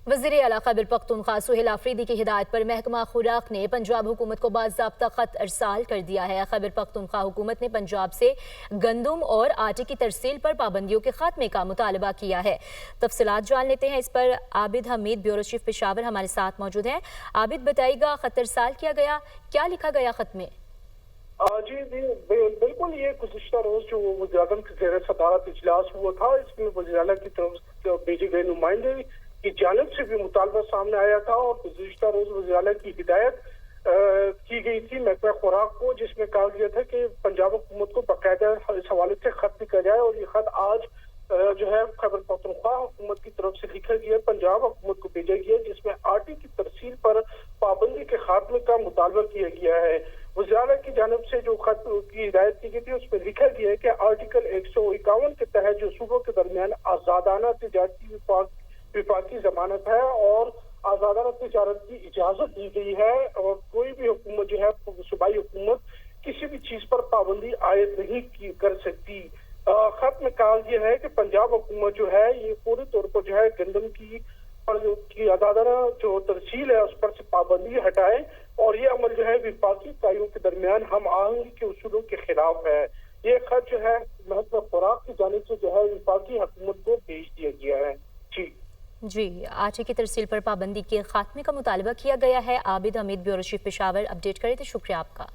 वज़ीर आला खैबर पख्तूनख्वा सुहेल आफरीदी की हिदायत पर महकमा खुराक ने पंजाब हुकूमत को बाज़ाब्ता ख़त अरसाल कर दिया है। खैबर पख्तूनख्वा हुकूमत ने पंजाब से गंदम और आटे की तरसील पर पाबंदियों के खात्मे का मुतालबा किया है। तफसीलात जान लेते हैं। इस पर आबिद हमीद, ब्यूरो चीफ पेशावर हमारे साथ मौजूद हैं। आबिद, बताइएगा ख़त अरसाल किया गया, क्या लिखा गया ख़त में? जी जी बिल्कुल, ये गुज़िश्ता रोज जो वज़ीर-ए-आज़म के ज़ेर सदारत इजलास हुआ था, इसमें वज़ीर-ए-आला की तरफ से भेजे गए नुमाइंदे की जानिब से भी मुतालबा सामने आया था और गुज़िश्ता रोज वज़ीर-ए-आला की हिदायत की गई थी महकमा खुराक को, जिसमें कहा गया था कि पंजाब हुकूमत को बाकायदा इस हवाले से खत लिखा जाए। और ये खत आज जो है खैबर पख्तूनख्वा हुकूमत की तरफ से लिखा गया, पंजाब हुकूमत को भेजा गया, जिसमें आटे की तरसील पर पाबंदी के खात्मे का मुतालबा किया गया है। वज़ीर-ए-आला की जानिब से जो खत की हिदायत की गई थी, उसमें लिखा गया है कि आर्टिकल 151 के तहत जो सूबों के दरमियान आज़ादाना तिजारती विफाकी जमानत है और आज़ादाना तिजारत की इजाजत दी गई है, और कोई भी हुकूमत जो है सूबाई हुकूमत किसी भी चीज पर पाबंदी आयद नहीं कर सकती। खत में कहा गया है कि पंजाब हुकूमत जो है ये पूरे तौर पर जो है गंदम की आज़ादाना जो तरसील है उस पर से पाबंदी हटाए, और ये अमल जो है विफाकी इकाइयों के दरमियान हम आहंगी के उसूलों के खिलाफ है। ये खत जो है महकमा खुराक की जानिब से जो है विफाकी हुकूमत को भेज दिया गया है। जी, आटे की तरसील पर पाबंदी के खात्मे का मुतालबा किया गया है। Abid Hamid, bureau chief Peshawar, update करे थे। शुक्रिया आपका।